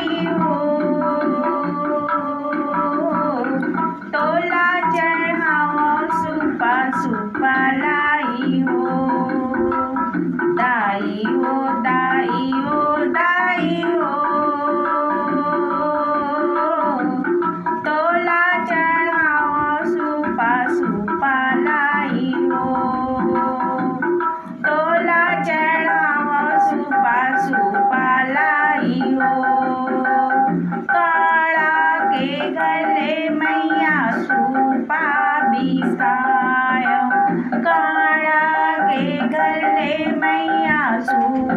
लाई हो, तोला चढ़ावो सुपा सुपा लाई हो। दाई हो दाई हो दाई हो, तोला चढ़ावो सुपा सुपा लाई हो, तोला चढ़ावो सुपा सुपा लाई हो। काला के गले मैया सुपा बिसायो, काला के गले मैया सुपा